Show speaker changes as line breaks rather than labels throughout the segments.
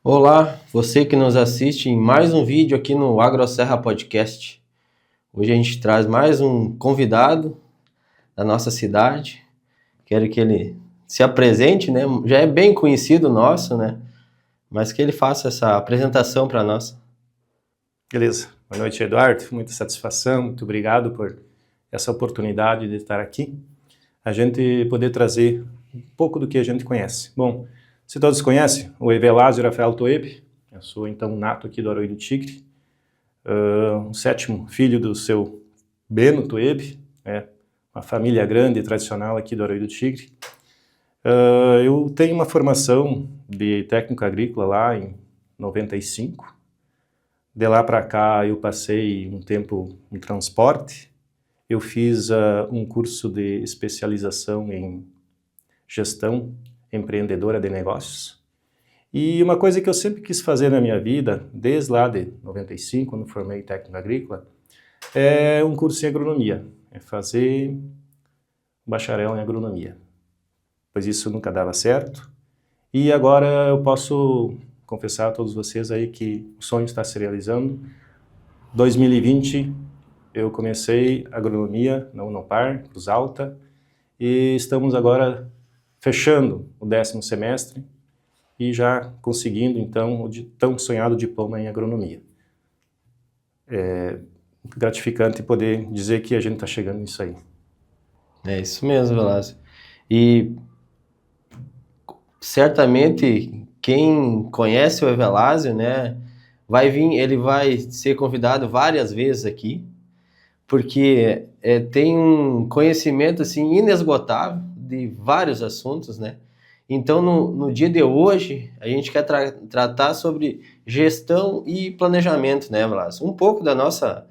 Olá, você que nos assiste em mais um vídeo aqui no AgroSerra Podcast. Hoje a gente traz mais um convidado da nossa cidade. Quero que ele se apresente, né? Já é bem conhecido nosso, né? Mas que ele faça essa apresentação para nós.
Beleza. Boa noite, Eduardo. Muita satisfação, muito obrigado por essa oportunidade de estar aqui. A gente poder trazer um pouco do que a gente conhece. Bom, se todos conhecem, o Evelásio Rafael Toeb, eu sou então nato aqui do Arroio do Tigre, um sétimo filho do seu Beno Toeb, uma família grande e tradicional aqui do Arroio do Tigre. Eu tenho uma formação de técnico agrícola lá em 95. De lá para cá eu passei um tempo em transporte. Eu fiz um curso de especialização em gestão empreendedora de negócios. E uma coisa que eu sempre quis fazer na minha vida, desde lá de 95, quando formei técnico agrícola, é um curso em agronomia, é fazer bacharel em agronomia. Pois isso nunca dava certo. E agora eu posso confessar a todos vocês aí que o sonho está se realizando. 2020 eu comecei agronomia na Unopar, Cruz Alta, e estamos agora fechando o 10º semestre e já conseguindo, então, o tão sonhado diploma em agronomia. É gratificante poder dizer que a gente está chegando nisso aí.
É isso mesmo, Velásio. E certamente quem conhece o Evelásio, né, ele vai ser convidado várias vezes aqui, porque tem um conhecimento assim inesgotável de vários assuntos, né? Então, no dia de hoje, a gente quer tratar sobre gestão e planejamento, né, Vlácio? Um pouco da nossa,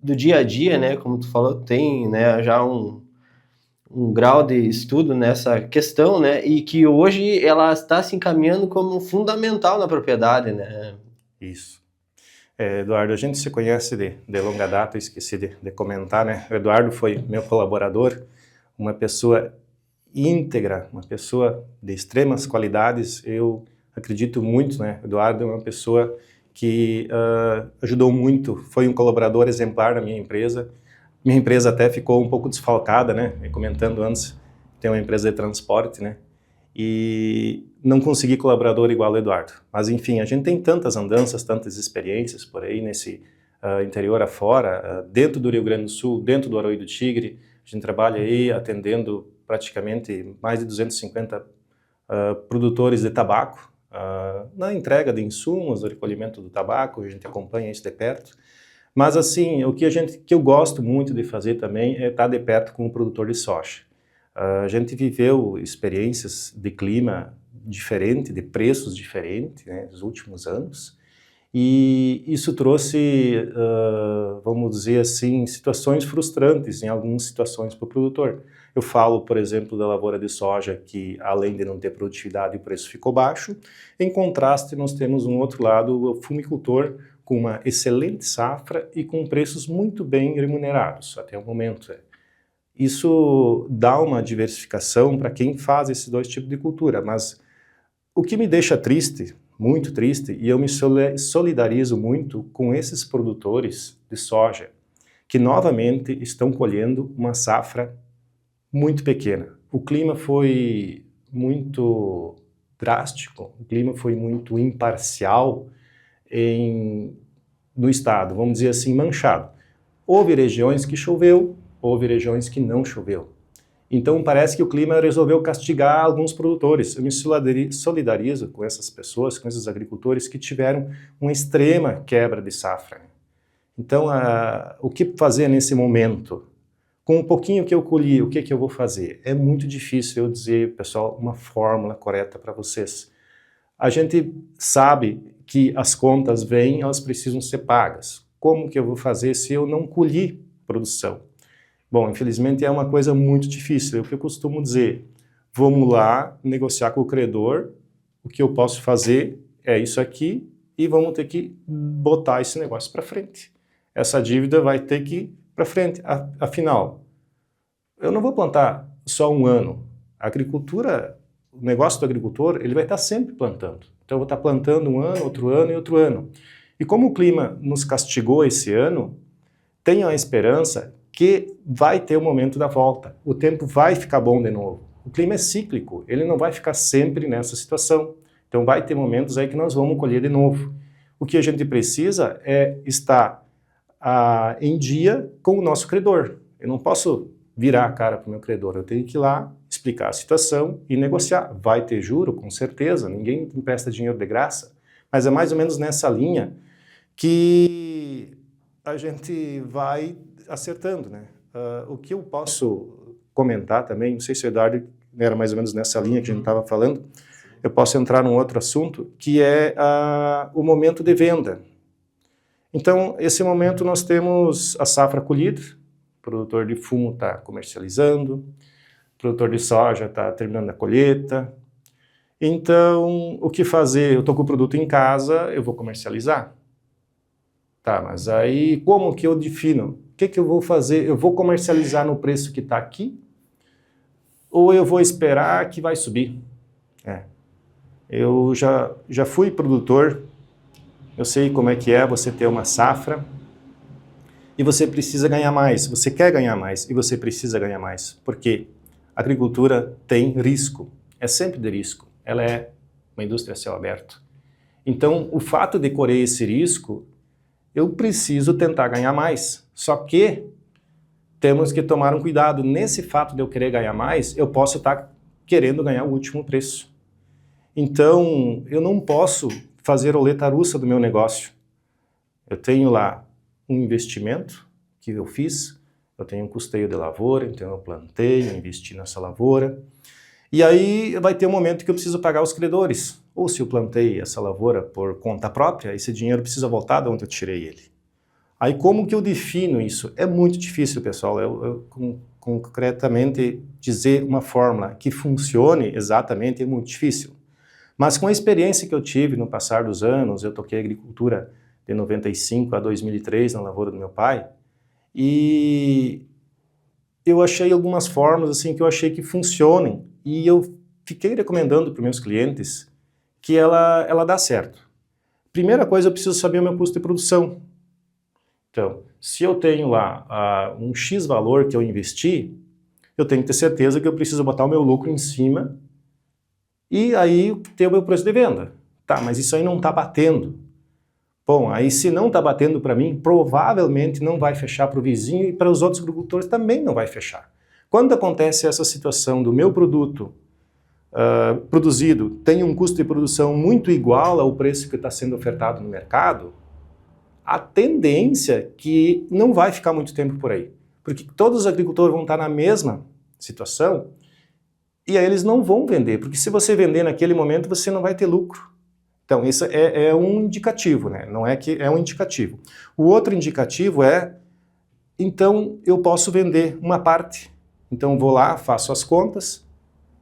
do dia a dia, né, como tu falou, tem, né, já um grau de estudo nessa questão, né, e que hoje ela está se encaminhando como fundamental na propriedade, né?
Isso. Eduardo, a gente se conhece de longa data, esqueci de comentar, né? O Eduardo foi meu colaborador, uma pessoa íntegra, uma pessoa de extremas qualidades. Eu acredito muito, né? O Eduardo é uma pessoa que ajudou muito, foi um colaborador exemplar na minha empresa. Minha empresa até ficou um pouco desfalcada, né? Comentando antes, tem uma empresa de transporte, né? E não consegui colaborador igual o Eduardo. Mas enfim, a gente tem tantas andanças, tantas experiências por aí nesse interior afora, dentro do Rio Grande do Sul, dentro do Arroio do Tigre. A gente trabalha aí atendendo praticamente mais de 250 produtores de tabaco, na entrega de insumos, do recolhimento do tabaco, a gente acompanha isso de perto. Mas assim, o que eu gosto muito de fazer também é estar de perto com o produtor de soja. A gente viveu experiências de clima diferente, de preços diferentes, né, nos últimos anos, e isso trouxe, vamos dizer assim, situações frustrantes em algumas situações para o produtor. Eu falo, por exemplo, da lavoura de soja, que além de não ter produtividade, o preço ficou baixo. Em contraste, nós temos um outro lado, o fumicultor, com uma excelente safra e com preços muito bem remunerados, até o momento. Isso dá uma diversificação para quem faz esses dois tipos de cultura, mas o que me deixa triste, muito triste, e eu me solidarizo muito com esses produtores de soja, que novamente estão colhendo uma safra muito pequena. O clima foi muito drástico, o clima foi muito imparcial no estado, vamos dizer assim, manchado. Houve regiões que choveu, houve regiões que não choveu. Então parece que o clima resolveu castigar alguns produtores. Eu me solidarizo com essas pessoas, com esses agricultores que tiveram uma extrema quebra de safra. Então, o que fazer nesse momento? Com um pouquinho que eu colhi, o que eu vou fazer? É muito difícil eu dizer, pessoal, uma fórmula correta para vocês. A gente sabe que as contas vêm, elas precisam ser pagas. Como que eu vou fazer se eu não colhi produção? Bom, infelizmente é uma coisa muito difícil. É o que eu costumo dizer. vamos lá negociar com o credor, o que eu posso fazer é isso aqui e vamos ter que botar esse negócio para frente. Essa dívida vai ter que ir para frente. Afinal, eu não vou plantar só um ano. A agricultura, o negócio do agricultor, ele vai estar sempre plantando. Então eu vou estar plantando um ano, outro ano e outro ano. E como o clima nos castigou esse ano, tenho a esperança que vai ter o momento da volta. O tempo vai ficar bom de novo. O clima é cíclico, ele não vai ficar sempre nessa situação. Então vai ter momentos aí que nós vamos colher de novo. O que a gente precisa é estar em dia com o nosso credor. Eu não posso virar a cara para o meu credor, eu tenho que ir lá, explicar a situação e negociar. Vai ter juro, com certeza, ninguém empresta dinheiro de graça, mas é mais ou menos nessa linha que a gente vai acertando, né? O que eu posso comentar também, não sei se o Eduardo era mais ou menos nessa linha que a gente estava falando, eu posso entrar num outro assunto, que é o momento de venda. Então, esse momento nós temos a safra colhida, o produtor de fumo está comercializando, o produtor de soja está terminando a colheita. Então, o que fazer? Eu estou com o produto em casa, eu vou comercializar. Tá, mas aí como que eu defino? O que eu vou fazer? Eu vou comercializar no preço que está aqui? Ou eu vou esperar que vai subir? Eu já fui produtor, eu sei como é que é você ter uma safra e você precisa ganhar mais, você quer ganhar mais e você precisa ganhar mais, porque a agricultura tem risco, é sempre de risco, ela é uma indústria a céu aberto. Então, o fato de correr esse risco, eu preciso tentar ganhar mais, só que temos que tomar um cuidado. Nesse fato de eu querer ganhar mais, eu posso estar querendo ganhar o último preço. Então, eu não posso fazer roleta russa do meu negócio. Eu tenho lá um investimento que eu fiz, eu tenho um custeio de lavoura, então eu plantei, eu investi nessa lavoura, e aí vai ter um momento que eu preciso pagar os credores. Ou se eu plantei essa lavoura por conta própria, esse dinheiro precisa voltar de onde eu tirei ele. Aí como que eu defino isso? É muito difícil, pessoal, concretamente dizer uma fórmula que funcione exatamente é muito difícil. Mas com a experiência que eu tive no passar dos anos, eu toquei agricultura de 95 a 2003 na lavoura do meu pai, e eu achei algumas fórmulas assim que eu achei que funcionem, e eu fiquei recomendando para os meus clientes que ela dá certo. Primeira coisa, eu preciso saber o meu custo de produção. Então, se eu tenho lá um X valor que eu investi, eu tenho que ter certeza que eu preciso botar o meu lucro em cima e aí ter o meu preço de venda. Tá, mas isso aí não está batendo. Bom, aí se não está batendo para mim, provavelmente não vai fechar para o vizinho e para os outros agricultores também não vai fechar. Quando acontece essa situação do meu produto produzido tem um custo de produção muito igual ao preço que está sendo ofertado no mercado, a tendência é que não vai ficar muito tempo por aí. Porque todos os agricultores vão estar na mesma situação e aí eles não vão vender, porque se você vender naquele momento, você não vai ter lucro. Então, isso é um indicativo, né? Não é que é um indicativo. O outro indicativo então, eu posso vender uma parte. Então, vou lá, faço as contas,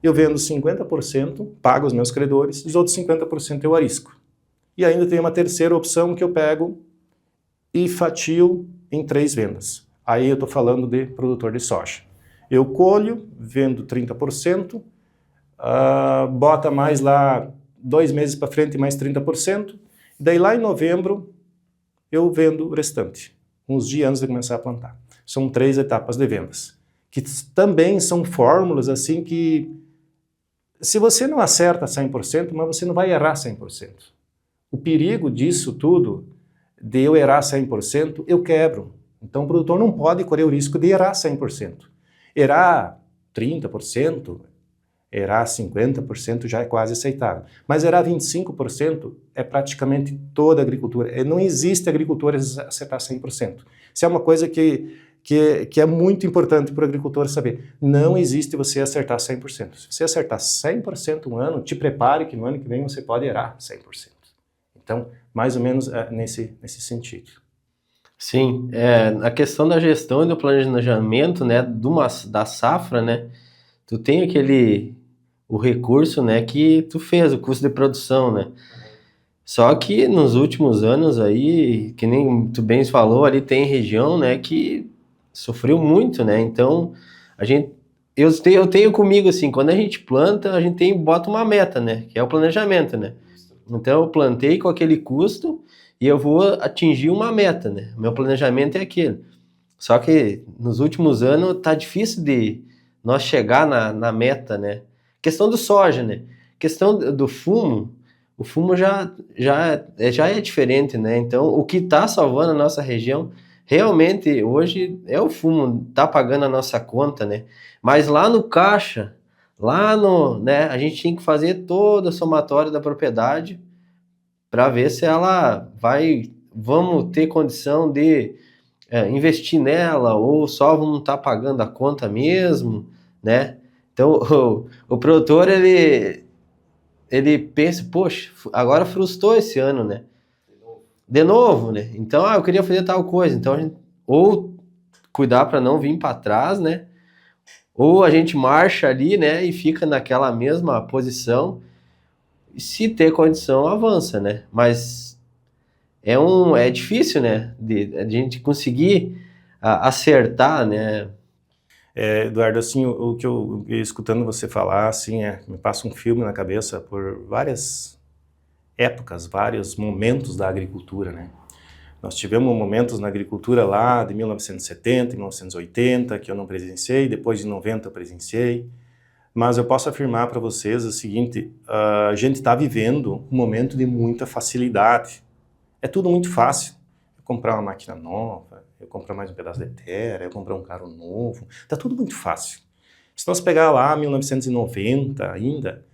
eu vendo 50%, pago os meus credores, os outros 50% eu arrisco. E ainda tem uma terceira opção que eu pego e fatio em 3 vendas. Aí eu estou falando de produtor de soja. Eu colho, vendo 30%, bota mais lá 2 meses para frente mais 30%, e daí lá em novembro eu vendo o restante, uns dias antes de começar a plantar. São 3 etapas de vendas, que também são fórmulas assim que, se você não acerta 100%, mas você não vai errar 100%. O perigo disso tudo, de eu errar 100%, eu quebro. Então o produtor não pode correr o risco de errar 100%. Errar 30%, errar 50% já é quase aceitável. Mas errar 25% é praticamente toda a agricultura. Não existe agricultor acertar 100%. Isso é uma coisa que é muito importante para o agricultor saber. Não existe você acertar 100%. Se você acertar 100% um ano, te prepare que no ano que vem você pode errar 100%. Então, mais ou menos nesse sentido.
Sim, a questão da gestão e do planejamento, né, da safra, né, tu tem o recurso, né, que tu fez, o custo de produção, né? Só que nos últimos anos aí, que nem tu bem falou, ali tem região, né, que sofreu muito, né? Então, a gente eu tenho comigo assim, quando a gente planta, a gente bota uma meta, né, que é o planejamento, né? Então, eu plantei com aquele custo e eu vou atingir uma meta, né? Meu planejamento é aquele. Só que nos últimos anos tá difícil de nós chegar na meta, né? Questão do soja, né? Questão do fumo, o fumo já é diferente, né? Então, o que está salvando a nossa região realmente hoje é o fumo, tá pagando a nossa conta, né? Mas lá no caixa, lá no, né, a gente tem que fazer toda a somatória da propriedade para ver se ela vamos ter condição de investir nela ou só vamos estar pagando a conta mesmo, né? Então, o produtor, ele pensa, poxa, agora frustrou esse ano, né? De novo, né? Então, eu queria fazer tal coisa. Então, a gente ou cuidar para não vir para trás, né? Ou a gente marcha ali, né? E fica naquela mesma posição. E se ter condição, avança, né? Mas é difícil, né? De a gente conseguir acertar, né?
Eduardo, assim, o que eu escutando você falar, assim, me passa um filme na cabeça por várias épocas, vários momentos da agricultura, né? Nós tivemos momentos na agricultura lá de 1970, 1980, que eu não presenciei, depois de 90 eu presenciei, mas eu posso afirmar para vocês o seguinte, a gente está vivendo um momento de muita facilidade. É tudo muito fácil. Eu comprar uma máquina nova, eu comprar mais um pedaço de terra, eu comprar um carro novo, está tudo muito fácil. Se nós pegar lá 1990 ainda,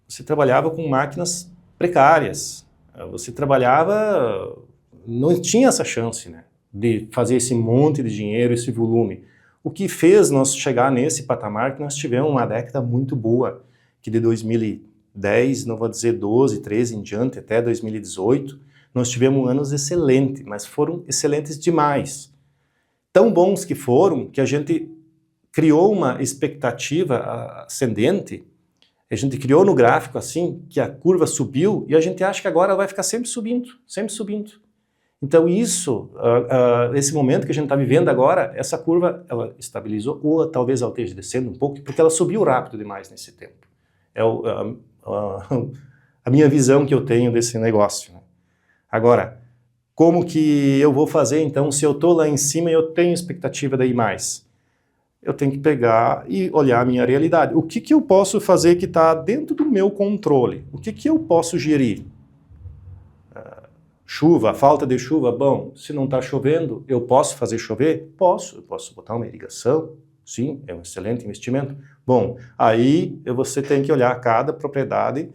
você trabalhava com máquinas precárias, você trabalhava, não tinha essa chance, né, de fazer esse monte de dinheiro, esse volume. O que fez nós chegar nesse patamar que nós tivemos uma década muito boa, que de 2010, não vou dizer 12, 13 em diante, até 2018, nós tivemos anos excelentes, mas foram excelentes demais. Tão bons que foram que a gente criou uma expectativa ascendente, a gente criou no gráfico assim, que a curva subiu e a gente acha que agora vai ficar sempre subindo, sempre subindo. Então isso, esse momento que a gente está vivendo agora, essa curva, ela estabilizou, ou talvez ela esteja descendo um pouco, porque ela subiu rápido demais nesse tempo. É a minha visão que eu tenho desse negócio, né? Agora, como que eu vou fazer então, se eu estou lá em cima e eu tenho expectativa de ir mais? Eu tenho que pegar e olhar a minha realidade. O que que eu posso fazer que está dentro do meu controle? O que que eu posso gerir? Chuva, falta de chuva, bom, se não está chovendo, eu posso fazer chover? Posso, eu posso botar uma irrigação, sim, é um excelente investimento. Bom, aí você tem que olhar cada propriedade,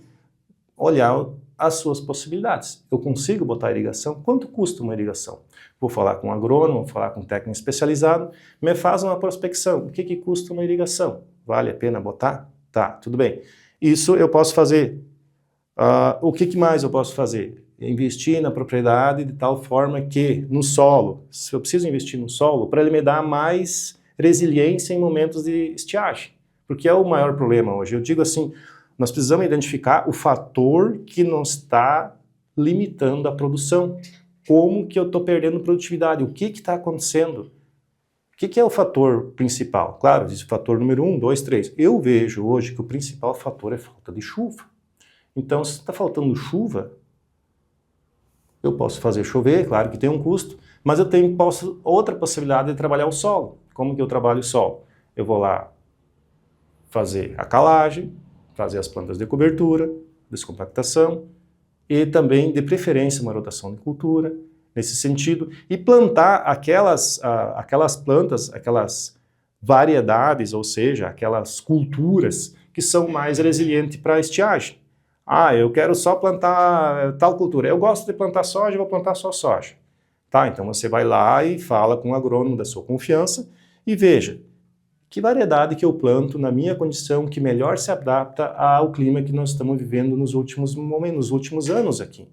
olhar as suas possibilidades. Eu consigo botar irrigação? Quanto custa uma irrigação? Vou falar com um agrônomo, vou falar com um técnico especializado, me faz uma prospecção. O que que custa uma irrigação? Vale a pena botar? Tá, tudo bem. Isso eu posso fazer. O que mais eu posso fazer? Investir na propriedade de tal forma que no solo, se eu preciso investir no solo, para ele me dar mais resiliência em momentos de estiagem, porque é o maior problema hoje. Eu digo assim, nós precisamos identificar o fator que nos está limitando a produção. Como que eu estou perdendo produtividade? O que está acontecendo? O que é o fator principal? Claro, diz o fator número 1, 2, 3. Eu vejo hoje que o principal fator é falta de chuva. Então, se está faltando chuva, eu posso fazer chover, claro que tem um custo, mas eu tenho outra possibilidade de trabalhar o solo. Como que eu trabalho o solo? Eu vou lá fazer a calagem, fazer as plantas de cobertura, descompactação e também, de preferência, uma rotação de cultura, nesse sentido, e plantar aquelas plantas, aquelas variedades, ou seja, aquelas culturas que são mais resilientes para a estiagem. Eu quero só plantar tal cultura. Eu gosto de plantar soja, vou plantar só soja. Tá, então você vai lá e fala com o agrônomo da sua confiança e veja que variedade que eu planto na minha condição que melhor se adapta ao clima que nós estamos vivendo nos últimos momentos, nos últimos anos aqui.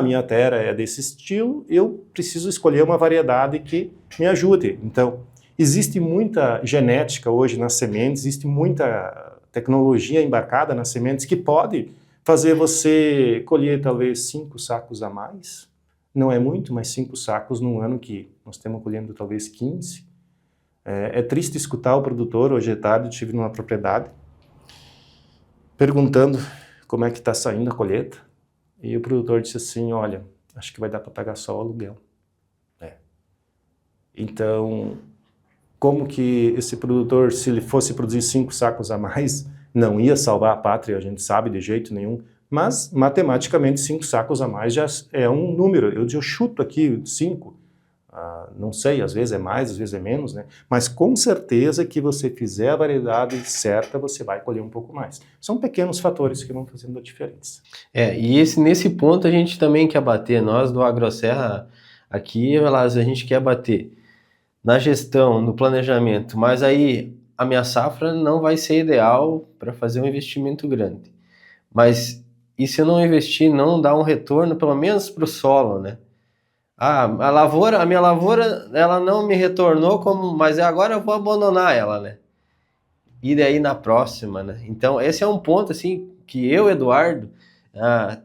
Minha terra é desse estilo, eu preciso escolher uma variedade que me ajude. Então, existe muita genética hoje nas sementes, existe muita tecnologia embarcada nas sementes que pode fazer você colher talvez 5 sacos a mais. Não é muito, mas 5 sacos num ano que nós estamos colhendo talvez 15. É triste escutar o produtor. Hoje à tarde eu estive numa propriedade perguntando como é que está saindo a colheita. E o produtor disse assim, olha, acho que vai dar para pagar só o aluguel. Então, como que esse produtor, se ele fosse produzir 5 sacos a mais, não ia salvar a pátria, a gente sabe de jeito nenhum, mas matematicamente 5 sacos a mais já é um número. Eu chuto aqui 5, não sei, às vezes é mais, às vezes é menos, né? Mas com certeza que você fizer a variedade certa, você vai colher um pouco mais. São pequenos fatores que vão fazendo a diferença.
E nesse ponto a gente também quer bater, nós do AgroSerra aqui, a gente quer bater na gestão, no planejamento, mas aí a minha safra não vai ser ideal para fazer um investimento grande. Mas e se eu não investir, não dar um retorno, pelo menos para o solo, né? A minha lavoura, ela não me retornou, mas agora eu vou abandonar ela, né? E daí na próxima, né? Então esse é um ponto assim que eu, Eduardo, a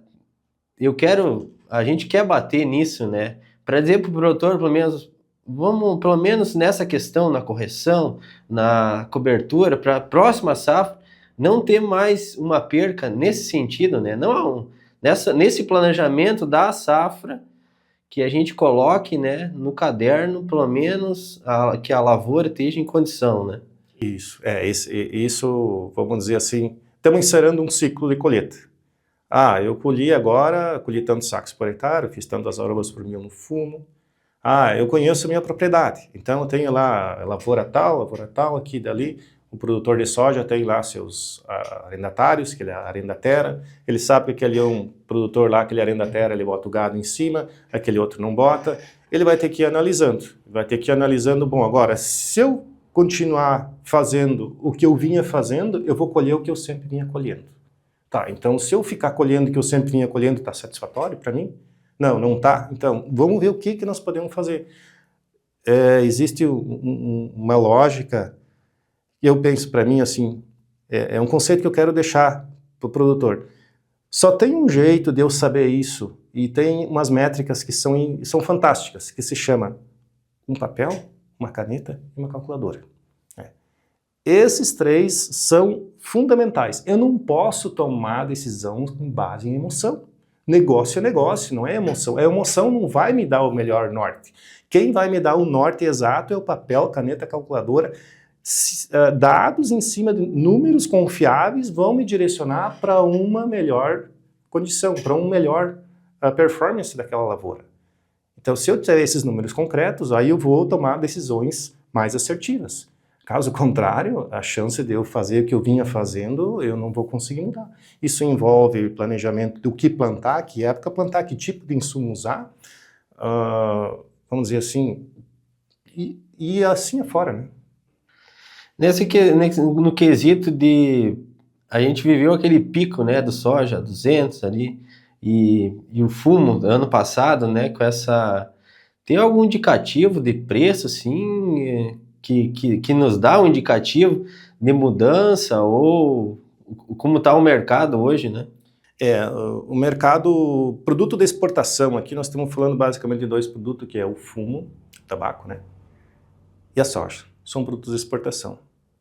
gente quer bater nisso, né? Para dizer para o produtor, pelo menos, vamos, pelo menos nessa questão, na correção, na cobertura, para a próxima safra, não ter mais uma perca nesse sentido, né? Não nesse planejamento da safra, que a gente coloque, né, no caderno, pelo menos, que a lavoura esteja em condição, né?
Isso, vamos dizer assim, estamos encerrando um ciclo de colheita. Eu colhi tantos sacos por hectare, fiz tantas arrobas por mil no fumo. Eu conheço a minha propriedade, então eu tenho lá a lavoura tal, aqui e dali. O produtor de soja tem lá seus arrendatários, que ele arrenda terra. Ele sabe que aquele é um produtor lá, que ele arrenda terra, ele bota o gado em cima, aquele outro não bota. Ele vai ter que ir analisando. Bom, agora, se eu continuar fazendo o que eu vinha fazendo, eu vou colher o que eu sempre vinha colhendo. Tá, então se eu ficar colhendo o que eu sempre vinha colhendo, está satisfatório para mim? Não está. Então, vamos ver o que nós podemos fazer. Existe uma lógica, e eu penso para mim assim, é um conceito que eu quero deixar para o produtor. Só tem um jeito de eu saber isso, e tem umas métricas que são fantásticas, que se chama um papel, uma caneta e uma calculadora. Esses 3 são fundamentais. Eu não posso tomar decisão com base em emoção. Negócio é negócio, não é emoção. A emoção não vai me dar o melhor norte. Quem vai me dar o norte exato é o papel, caneta, calculadora. Dados em cima de números confiáveis vão me direcionar para uma melhor condição, para uma melhor performance daquela lavoura. Então, se eu tiver esses números concretos, aí eu vou tomar decisões mais assertivas. Caso contrário, a chance de eu fazer o que eu vinha fazendo, eu não vou conseguir mudar. Isso envolve planejamento do que plantar, que época plantar, que tipo de insumo usar, vamos dizer assim, e assim afora, né?
No quesito de... A gente viveu aquele pico, né, do soja, 200 ali, e o fumo, ano passado, né, com essa... Tem algum indicativo de preço, assim... Que nos dá um indicativo de mudança ou como está o mercado hoje, né?
O mercado, produto de exportação, aqui nós estamos falando basicamente de 2 produtos, que é o fumo, o tabaco, né? E a soja, são produtos de exportação.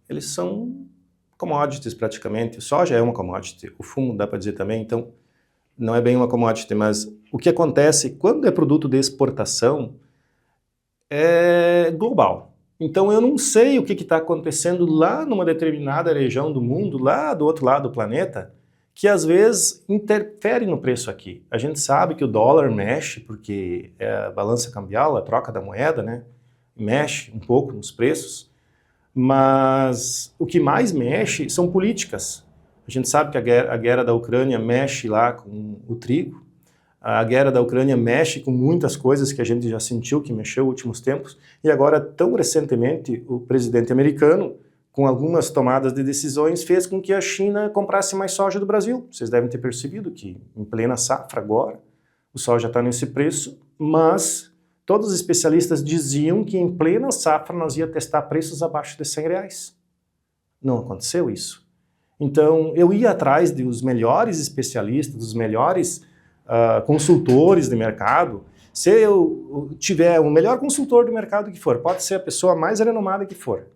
Eles são commodities praticamente, soja é uma commodity, o fumo dá para dizer também, então não é bem uma commodity, mas o que acontece quando é produto de exportação é global. Então eu não sei o que está acontecendo lá numa determinada região do mundo, lá do outro lado do planeta, que às vezes interfere no preço aqui. A gente sabe que o dólar mexe, porque é a balança cambial, a troca da moeda, né? Mexe um pouco nos preços, mas o que mais mexe são políticas. A gente sabe que a guerra da Ucrânia mexe lá com o trigo, a guerra da Ucrânia mexe com muitas coisas que a gente já sentiu que mexeu nos últimos tempos, e agora, tão recentemente, o presidente americano, com algumas tomadas de decisões, fez com que a China comprasse mais soja do Brasil. Vocês devem ter percebido que, em plena safra agora, o soja está nesse preço, mas todos os especialistas diziam que em plena safra nós ia testar preços abaixo de R$100. Não aconteceu isso. Então, eu ia atrás dos melhores especialistas, dos melhores consultores de mercado. Se eu tiver o melhor consultor do mercado que for, pode ser a pessoa mais renomada que for,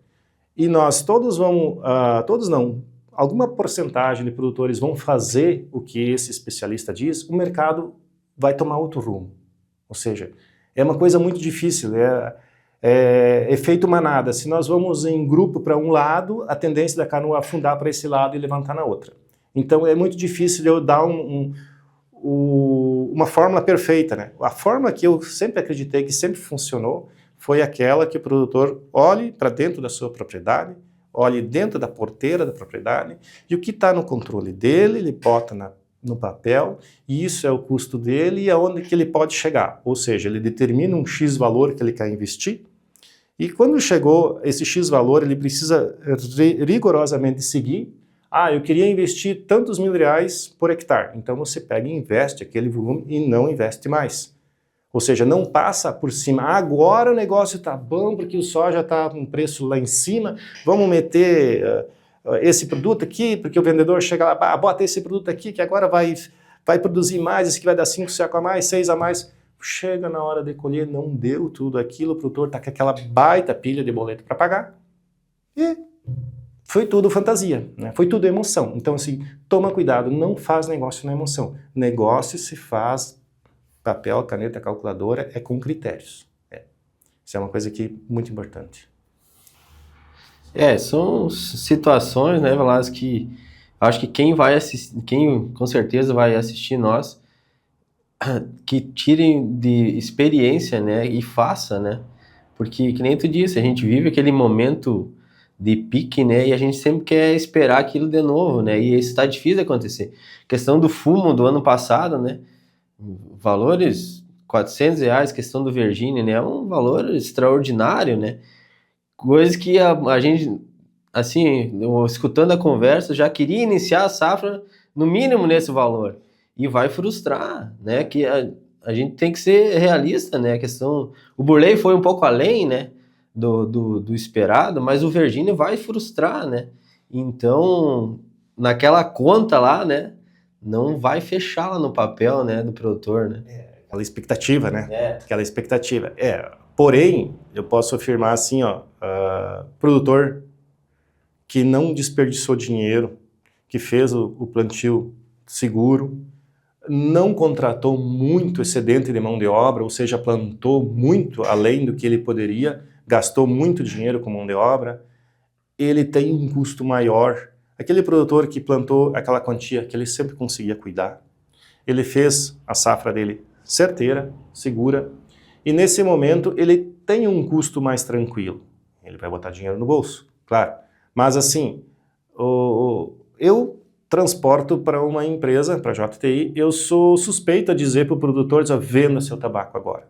e nós todos vamos, todos não, alguma porcentagem de produtores vão fazer o que esse especialista diz, o mercado vai tomar outro rumo. Ou seja, é uma coisa muito difícil, é efeito manada. Se nós vamos em grupo para um lado, a tendência da canoa afundar para esse lado e levantar na outra. Então é muito difícil eu dar uma fórmula perfeita, né? A fórmula que eu sempre acreditei que sempre funcionou foi aquela que o produtor olhe para dentro da sua propriedade, olhe dentro da porteira da propriedade, e o que está no controle dele, ele bota no papel, e isso é o custo dele e aonde que ele pode chegar. Ou seja, ele determina um X valor que ele quer investir, e quando chegou esse X valor, ele precisa rigorosamente seguir. Eu queria investir tantos R$ 1.000 por hectare. Então você pega e investe aquele volume e não investe mais. Ou seja, não passa por cima. Agora o negócio está bom porque o soja está com preço lá em cima, vamos meter esse produto aqui, porque o vendedor chega lá, bota esse produto aqui que agora vai produzir mais, esse que vai dar 5 sacos a mais, 6 a mais. Chega na hora de colher, não deu tudo aquilo, o produtor está com aquela baita pilha de boleto para pagar. E foi tudo fantasia, né? Foi tudo emoção. Então, assim, toma cuidado, não faz negócio na emoção. Negócio se faz, papel, caneta, calculadora, é com critérios. Isso é uma coisa que muito importante.
São situações, né, Velasco, que acho que quem vai assistir, quem com certeza vai assistir nós, que tirem de experiência, né, e faça, né, porque, que nem tu disse, a gente vive aquele momento de pique, né, e a gente sempre quer esperar aquilo de novo, né, e isso está difícil de acontecer. Questão do fumo do ano passado, né, valores R$ 400, questão do Virginia, né, é um valor extraordinário, né, coisas que a gente, assim, escutando a conversa, já queria iniciar a safra no mínimo nesse valor, e vai frustrar, né, que a gente tem que ser realista, né, a questão, o Burley foi um pouco além, né, do esperado, mas o Virginia vai frustrar, né, então, naquela conta lá, né, não vai fechar lá no papel, né, do produtor, né.
Aquela expectativa, né, aquela expectativa, porém, eu posso afirmar assim, produtor que não desperdiçou dinheiro, que fez o plantio seguro, não contratou muito excedente de mão de obra, ou seja, plantou muito além do que ele poderia, gastou muito dinheiro com mão de obra, ele tem um custo maior. Aquele produtor que plantou aquela quantia que ele sempre conseguia cuidar, ele fez a safra dele certeira, segura, e nesse momento ele tem um custo mais tranquilo. Ele vai botar dinheiro no bolso, claro. Mas assim, eu transporto para uma empresa, para a JTI, eu sou suspeito a dizer para o produtor, venda seu tabaco agora.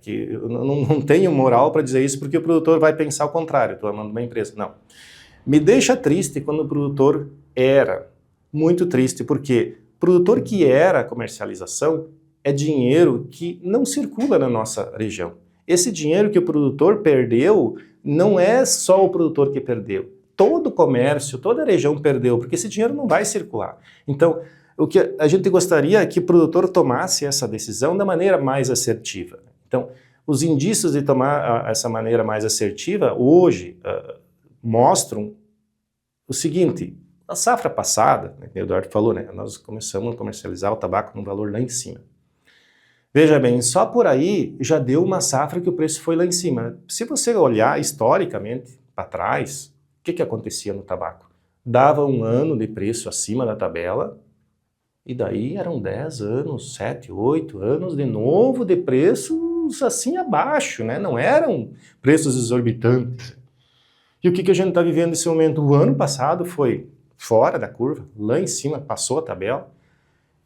Que eu não tenho moral para dizer isso, porque o produtor vai pensar o contrário, estou amando uma empresa. Não. Me deixa triste quando o produtor era. Muito triste, porque produtor que era comercialização é dinheiro que não circula na nossa região. Esse dinheiro que o produtor perdeu, não é só o produtor que perdeu. Todo o comércio, toda a região perdeu, porque esse dinheiro não vai circular. Então, o que a gente gostaria é que o produtor tomasse essa decisão da maneira mais assertiva. Então, os indícios de tomar essa maneira mais assertiva, hoje, mostram o seguinte: na safra passada, né, que o Eduardo falou, né, nós começamos a comercializar o tabaco num valor lá em cima. Veja bem, só por aí já deu uma safra que o preço foi lá em cima. Se você olhar historicamente para trás, o que acontecia no tabaco? Dava um ano de preço acima da tabela, e daí eram 10 anos, 7, 8 anos de novo de preços assim abaixo, né? Não eram preços exorbitantes. E o que a gente está vivendo nesse momento? O ano passado foi fora da curva, lá em cima, passou a tabela.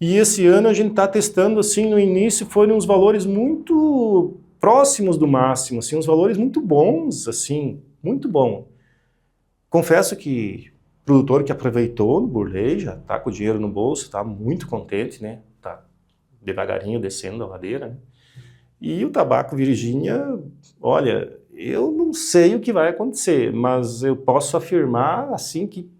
E esse ano a gente está testando, assim, no início foram uns valores muito próximos do máximo, assim, uns valores muito bons, assim, muito bom. Confesso que o produtor que aproveitou no Burley já está com o dinheiro no bolso, está muito contente, né? Está devagarinho descendo a ladeira, né? E o tabaco Virginia, olha, eu não sei o que vai acontecer, mas eu posso afirmar, assim, que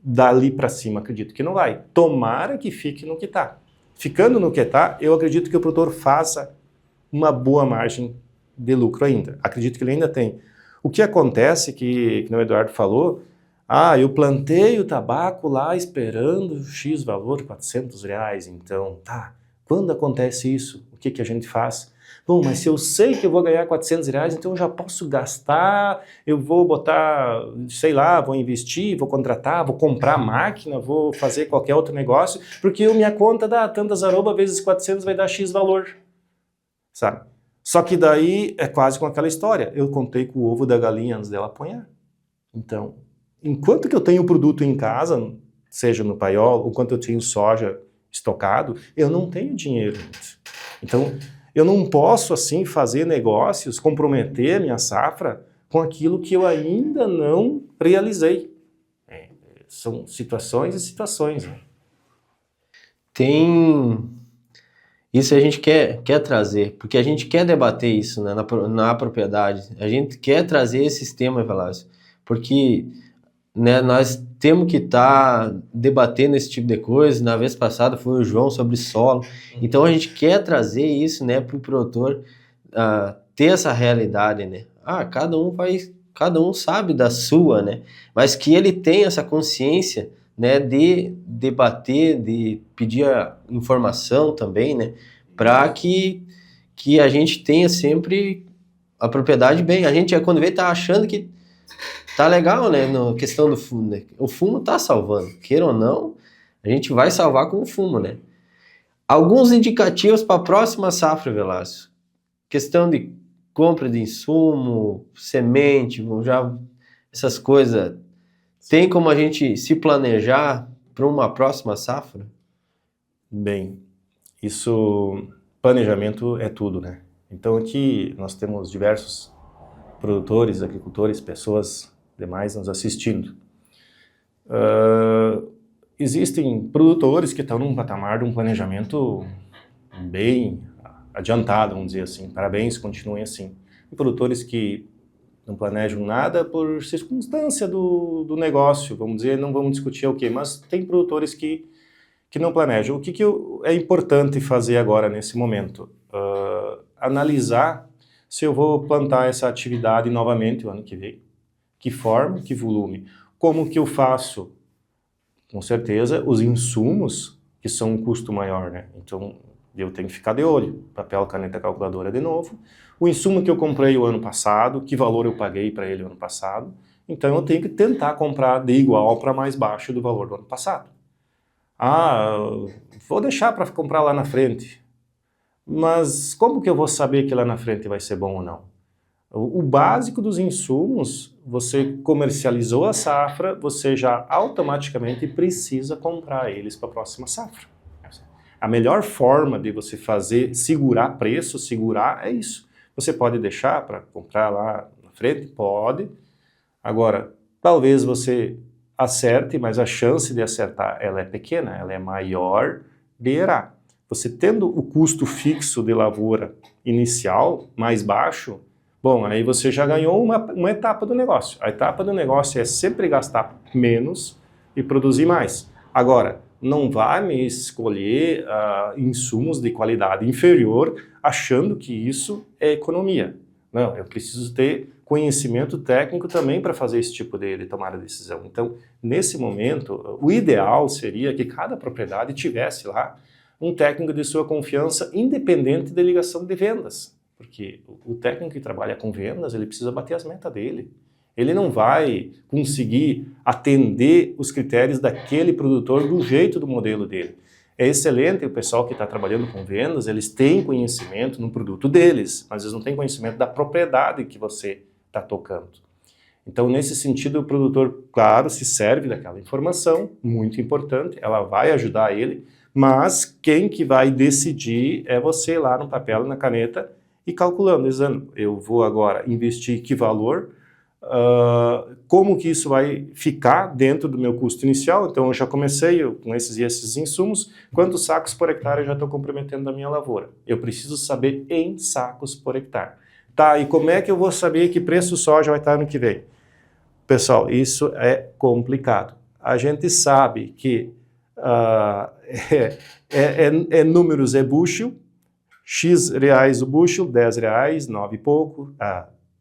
dali para cima, acredito que não vai. Tomara que fique no que está. Ficando no que está, eu acredito que o produtor faça uma boa margem de lucro ainda. Acredito que ele ainda tem. O que acontece, que o Eduardo falou, eu plantei o tabaco lá esperando X valor, R$400, então, tá. Quando acontece isso, o que a gente faz? Bom, mas se eu sei que eu vou ganhar R$400, então eu já posso gastar, eu vou botar, sei lá, vou investir, vou contratar, vou comprar máquina, vou fazer qualquer outro negócio, porque minha conta dá tantas arroba vezes 400 vai dar X valor, sabe? Só que daí é quase com aquela história, eu contei com o ovo da galinha antes dela apanhar. Então, enquanto que eu tenho o produto em casa, seja no paiol, ou enquanto eu tenho soja estocado, eu não tenho dinheiro. Então, eu não posso, assim, fazer negócios, comprometer a minha safra com aquilo que eu ainda não realizei. São situações e situações. Né?
Isso a gente quer trazer, porque a gente quer debater isso, né, na propriedade. A gente quer trazer esses temas, Velásio, porque, né, nós temos que estar debatendo esse tipo de coisa. Na vez passada foi o João sobre solo. Então a gente quer trazer isso, né, para o produtor ter essa realidade, né? Cada um sabe da sua, né? Mas que ele tenha essa consciência, né, de debater, de pedir a informação também, né, para que a gente tenha sempre a propriedade bem. A gente, quando vê, tá achando que tá legal, né, na questão do fumo, né? O fumo tá salvando, queira ou não, a gente vai salvar com o fumo, né? Alguns indicativos para a próxima safra, Velásio. Questão de compra de insumo, semente, essas coisas. Tem como a gente se planejar para uma próxima safra?
Bem, planejamento é tudo, né? Então aqui nós temos diversos produtores, agricultores, pessoas demais nos assistindo. Existem produtores que estão num patamar de um planejamento bem adiantado, vamos dizer assim. Parabéns, continuem assim. E produtores que não planejam nada por circunstância do negócio, vamos dizer, não vamos discutir o quê, mas tem produtores que não planejam. O que é importante fazer agora, nesse momento? Analisar se eu vou plantar essa atividade novamente o ano que vem. Que forma, que volume. Como que eu faço? Com certeza, os insumos, que são um custo maior, né? Então, eu tenho que ficar de olho. Papel, caneta, calculadora de novo. O insumo que eu comprei o ano passado, que valor eu paguei para ele o ano passado. Então, eu tenho que tentar comprar de igual para mais baixo do valor do ano passado. Vou deixar para comprar lá na frente. Mas como que eu vou saber que lá na frente vai ser bom ou não? O básico dos insumos, você comercializou a safra, você já automaticamente precisa comprar eles para a próxima safra. A melhor forma de você segurar preço, é isso. Você pode deixar para comprar lá na frente? Pode. Agora, talvez você acerte, mas a chance de acertar ela é pequena, ela é maior de errar. Você tendo o custo fixo de lavoura inicial mais baixo, bom, aí você já ganhou uma etapa do negócio. A etapa do negócio é sempre gastar menos e produzir mais. Agora, não vai me escolher insumos de qualidade inferior achando que isso é economia. Não, eu preciso ter conhecimento técnico também para fazer esse tipo de tomada de decisão. Então, nesse momento, o ideal seria que cada propriedade tivesse lá um técnico de sua confiança independente da ligação de vendas. Porque o técnico que trabalha com vendas, ele precisa bater as metas dele. Ele não vai conseguir atender os critérios daquele produtor do jeito do modelo dele. É excelente o pessoal que está trabalhando com vendas, eles têm conhecimento no produto deles, mas eles não têm conhecimento da propriedade que você está tocando. Então, nesse sentido, o produtor, claro, se serve daquela informação, muito importante, ela vai ajudar ele, mas quem que vai decidir é você lá no papel e na caneta e calculando, dizendo, eu vou agora investir que valor, como que isso vai ficar dentro do meu custo inicial. Então eu já comecei com esses insumos, quantos sacos por hectare eu já estou comprometendo da minha lavoura. Eu preciso saber em sacos por hectare. Tá, e como é que eu vou saber que preço soja vai estar ano que vem? Pessoal, isso é complicado. a gente sabe que números é bushel, X reais o bushel, 10 reais, 9 e pouco,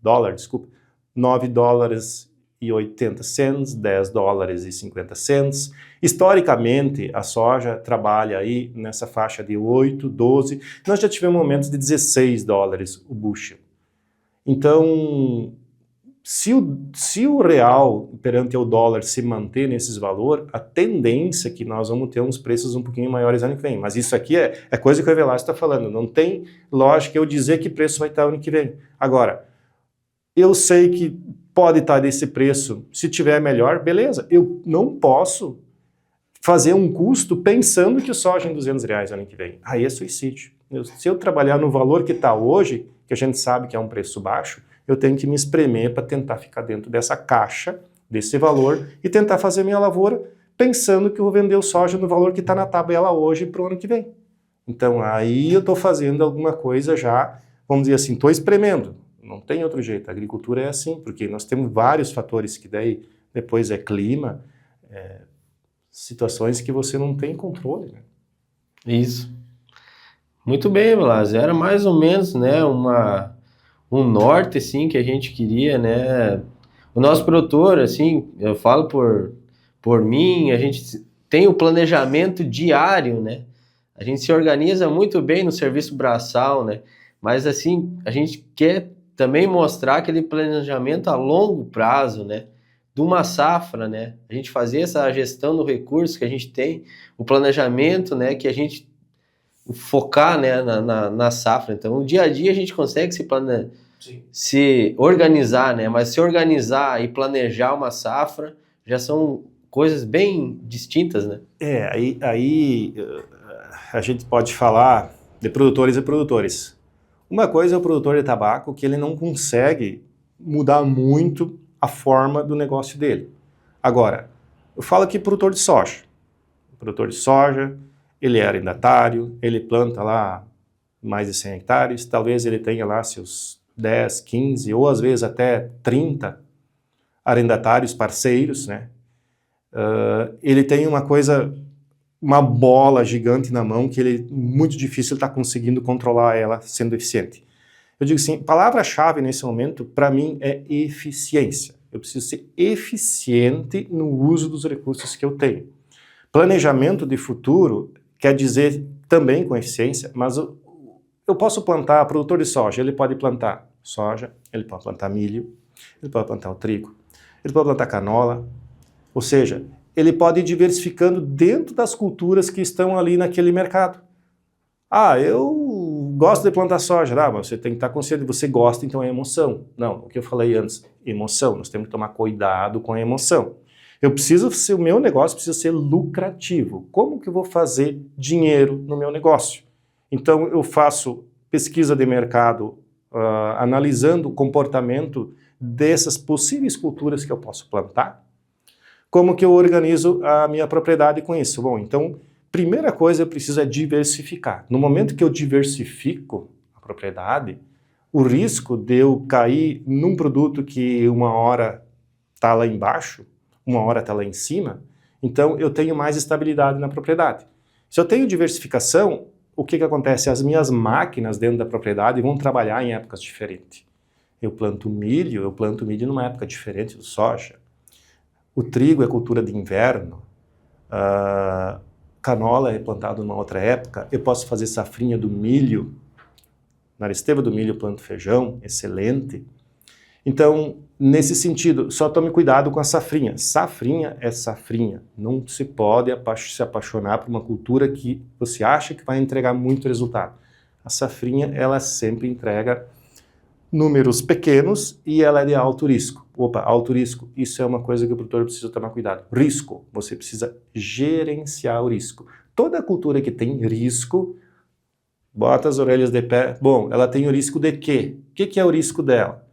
dólar, desculpa, 9 dólares e 80 cents, 10 dólares e 50 cents. Historicamente, a soja trabalha aí nessa faixa de 8, 12, nós já tivemos momentos de 16 dólares o bushel. Então, se o real perante o dólar se manter nesses valores, a tendência é que nós vamos ter uns preços um pouquinho maiores ano que vem. Mas isso aqui é coisa que o Everlast está falando. Não tem lógica eu dizer que preço vai estar ano que vem. Agora, eu sei que pode estar desse preço, se tiver melhor, beleza. Eu não posso fazer um custo pensando que o soja em 200 reais ano que vem. Aí é suicídio. Se eu trabalhar no valor que está hoje, que a gente sabe que é um preço baixo, eu tenho que me espremer para tentar ficar dentro dessa caixa, desse valor, e tentar fazer minha lavoura pensando que eu vou vender o soja no valor que está na tabela hoje para o ano que vem. Então aí eu estou fazendo alguma coisa já, vamos dizer assim, estou espremendo. Não tem outro jeito, a agricultura é assim, porque nós temos vários fatores que daí depois é clima, situações que você não tem controle. Né?
Isso. Muito bem, Blasio. Era mais ou menos, né, um norte, assim, que a gente queria, né? O nosso produtor, assim, eu falo por mim, a gente tem o planejamento diário, né? A gente se organiza muito bem no serviço braçal, né? Mas, assim, a gente quer também mostrar aquele planejamento a longo prazo, né? De uma safra, né? A gente fazer essa gestão do recurso que a gente tem, o planejamento, né? Que a gente focar, né, na safra. Então, o dia a dia a gente consegue se organizar, né? Mas se organizar e planejar uma safra já são coisas bem distintas, né?
Aí a gente pode falar de produtores e produtores. Uma coisa é o produtor de tabaco que ele não consegue mudar muito a forma do negócio dele. Agora, eu falo aqui produtor de soja. O produtor de soja, ele é arrendatário, ele planta lá mais de 100 hectares, talvez ele tenha lá seus 10, 15 ou às vezes até 30 arrendatários parceiros, né? Ele tem uma bola gigante na mão que ele muito difícil está conseguindo controlar ela sendo eficiente. Eu digo assim, palavra-chave nesse momento para mim é eficiência. Eu preciso ser eficiente no uso dos recursos que eu tenho. Planejamento de futuro quer dizer também com eficiência, mas eu posso plantar, produtor de soja, ele pode plantar soja, ele pode plantar milho, ele pode plantar o trigo, ele pode plantar canola, ou seja, ele pode ir diversificando dentro das culturas que estão ali naquele mercado. Eu gosto de plantar soja, mas você tem que estar consciente, você gosta, então é emoção. Não, o que eu falei antes, emoção, nós temos que tomar cuidado com a emoção. O meu negócio precisa ser lucrativo. Como que eu vou fazer dinheiro no meu negócio? Então eu faço pesquisa de mercado, analisando o comportamento dessas possíveis culturas que eu posso plantar. Como que eu organizo a minha propriedade com isso? Bom, então, primeira coisa eu preciso é diversificar. No momento que eu diversifico a propriedade, o risco de eu cair num produto que uma hora está lá embaixo, uma hora está lá em cima, então eu tenho mais estabilidade na propriedade. Se eu tenho diversificação, o que acontece? As minhas máquinas dentro da propriedade vão trabalhar em épocas diferentes. Eu planto milho numa época diferente do soja. O trigo é cultura de inverno, canola é plantado numa outra época, eu posso fazer safrinha do milho, na esteira do milho eu planto feijão, excelente. Então, nesse sentido, só tome cuidado com a safrinha. Safrinha é safrinha. Não se pode se apaixonar por uma cultura que você acha que vai entregar muito resultado. A safrinha, ela sempre entrega números pequenos e ela é de alto risco. Alto risco, isso é uma coisa que o produtor precisa tomar cuidado. Risco, você precisa gerenciar o risco. Toda cultura que tem risco, bota as orelhas de pé. Bom, ela tem o risco de quê? O que é o risco dela?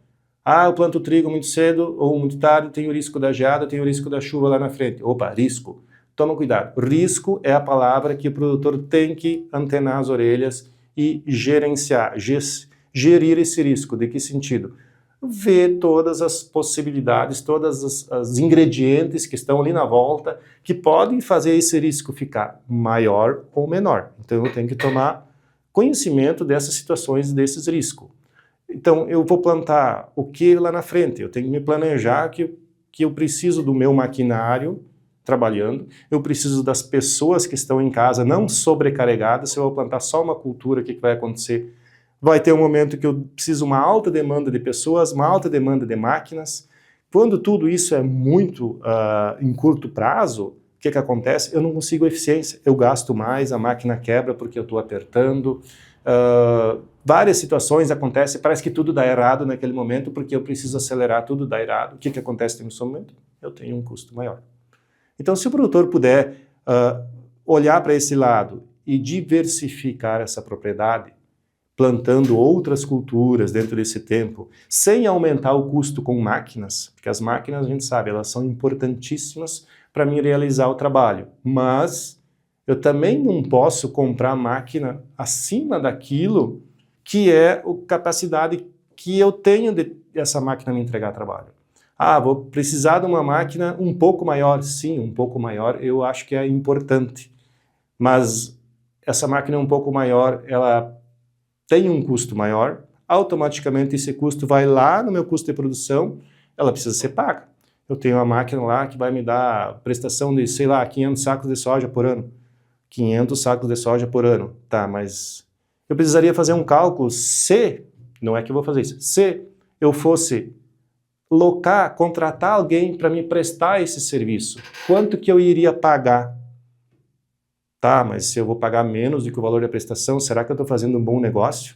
Eu planto trigo muito cedo ou muito tarde, tem o risco da geada, tem o risco da chuva lá na frente. Risco. Toma cuidado. Risco é a palavra que o produtor tem que antenar as orelhas e gerenciar, gerir esse risco. De que sentido? ver todas as possibilidades, todas as ingredientes que estão ali na volta, que podem fazer esse risco ficar maior ou menor. Então eu tenho que tomar conhecimento dessas situações, desses riscos. Então eu vou plantar o que lá na frente? Eu tenho que me planejar que eu preciso do meu maquinário trabalhando, eu preciso das pessoas que estão em casa não sobrecarregadas. Se eu vou plantar só uma cultura, o que vai acontecer? Vai ter um momento que eu preciso uma alta demanda de pessoas, uma alta demanda de máquinas. Quando tudo isso é muito em curto prazo, o que acontece? Eu não consigo eficiência, eu gasto mais, a máquina quebra porque eu estou apertando. Várias situações acontecem, parece que tudo dá errado naquele momento porque eu preciso acelerar, tudo dá errado. O que acontece nesse momento? Eu tenho um custo maior. Então, se o produtor puder olhar para esse lado e diversificar essa propriedade, plantando outras culturas dentro desse tempo, sem aumentar o custo com máquinas, porque as máquinas, a gente sabe, elas são importantíssimas para mim realizar o trabalho, mas eu também não posso comprar máquina acima daquilo que é a capacidade que eu tenho de essa máquina me entregar trabalho. Vou precisar de uma máquina um pouco maior. Sim, um pouco maior eu acho que é importante, mas essa máquina um pouco maior, ela tem um custo maior, automaticamente esse custo vai lá no meu custo de produção, ela precisa ser paga. Eu tenho uma máquina lá que vai me dar prestação de, sei lá, 500 sacos de soja por ano. 500 sacos de soja por ano. Tá, mas eu precisaria fazer um cálculo não é que eu vou fazer isso, se eu fosse contratar alguém para me prestar esse serviço, quanto que eu iria pagar? Tá, mas se eu vou pagar menos do que o valor da prestação, será que eu estou fazendo um bom negócio?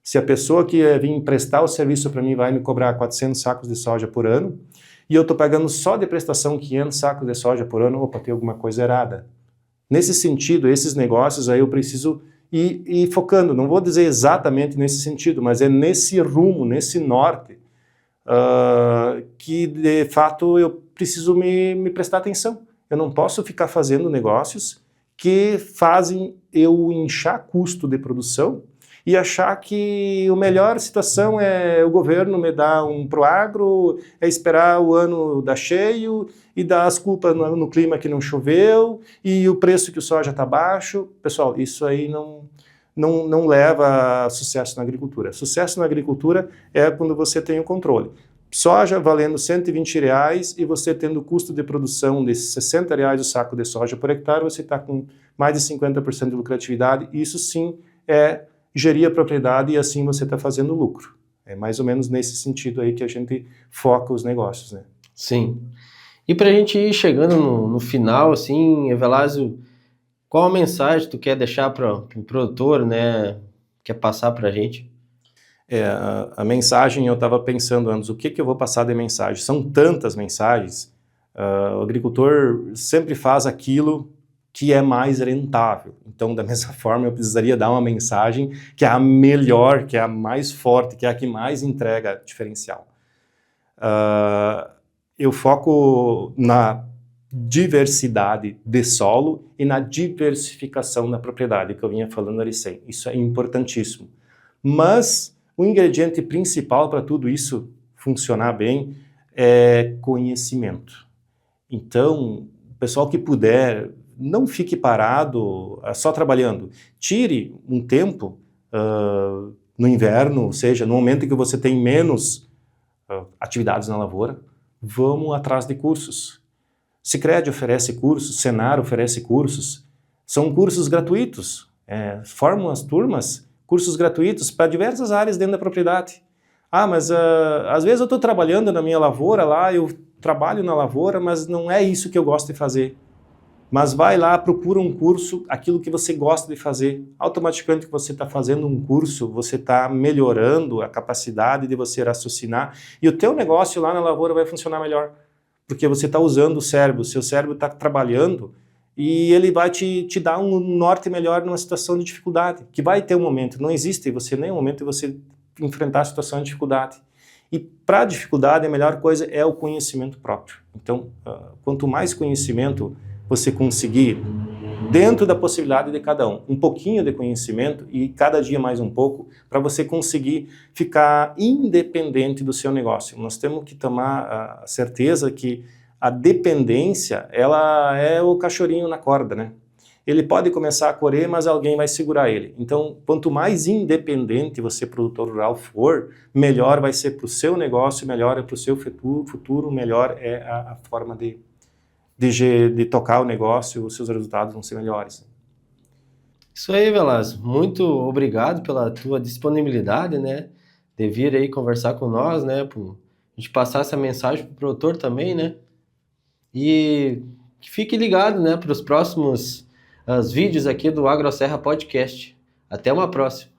Se a pessoa que vir prestar o serviço para mim vai me cobrar 400 sacos de soja por ano, e eu estou pagando só de prestação 500 sacos de soja por ano, opa, tem alguma coisa errada. Nesse sentido, esses negócios aí eu preciso ir focando, não vou dizer exatamente nesse sentido, mas é nesse rumo, nesse norte, que de fato eu preciso me prestar atenção. Eu não posso ficar fazendo negócios que fazem eu inchar custo de produção e achar que a melhor situação é o governo me dar um proagro, é esperar o ano dar cheio e dar as culpas no clima que não choveu e o preço que o soja está baixo. Pessoal, isso aí não leva a sucesso na agricultura. Sucesso na agricultura é quando você tem o controle. Soja valendo R$120 e você tendo custo de produção de R$60 o saco de soja por hectare, você está com mais de 50% de lucratividade. Isso sim é gerir a propriedade e assim você está fazendo lucro. É mais ou menos nesse sentido aí que a gente foca os negócios, né?
Sim. E para a gente ir chegando no final, assim, Evelásio, qual a mensagem tu quer deixar para o produtor, né? Quer passar para a gente?
A mensagem, eu estava pensando antes, o que eu vou passar de mensagem? São tantas mensagens. O agricultor sempre faz aquilo que é mais rentável. Então, da mesma forma, eu precisaria dar uma mensagem que é a melhor, que é a mais forte, que é a que mais entrega diferencial. Eu foco na diversidade de solo e na diversificação da propriedade, que eu vinha falando ali sem. Isso é importantíssimo. Mas o ingrediente principal para tudo isso funcionar bem é conhecimento. Então, o pessoal que puder, não fique parado só trabalhando. Tire um tempo no inverno, ou seja, no momento em que você tem menos atividades na lavoura, vamos atrás de cursos. Sicredi oferece cursos, Senar oferece cursos, são cursos gratuitos, formam as turmas, cursos gratuitos para diversas áreas dentro da propriedade. Mas às vezes eu estou trabalhando na minha lavoura lá, eu trabalho na lavoura, mas não é isso que eu gosto de fazer. Mas vai lá, procura um curso, aquilo que você gosta de fazer. Automaticamente que você está fazendo um curso, você está melhorando a capacidade de você raciocinar e o teu negócio lá na lavoura vai funcionar melhor. Porque você está usando o cérebro, o seu cérebro está trabalhando e ele vai te dar um norte melhor numa situação de dificuldade, que vai ter um momento, não existe você nem um momento de você enfrentar a situação de dificuldade. E para a dificuldade, a melhor coisa é o conhecimento próprio. Então, quanto mais conhecimento você conseguir, dentro da possibilidade de cada um pouquinho de conhecimento e cada dia mais um pouco, para você conseguir ficar independente do seu negócio. Nós temos que tomar a certeza que a dependência, ela é o cachorrinho na corda, né? Ele pode começar a correr, mas alguém vai segurar ele. Então, quanto mais independente você, produtor rural, for, melhor vai ser para o seu negócio, melhor é para o seu futuro, melhor é a forma de tocar o negócio, os seus resultados vão ser melhores.
Isso aí, Velasco. Muito obrigado pela tua disponibilidade, né? De vir aí conversar com nós, né? Pra gente passar essa mensagem pro produtor também, né? E fique ligado, né? Para os próximos vídeos aqui do AgroSerra Podcast. Até uma próxima.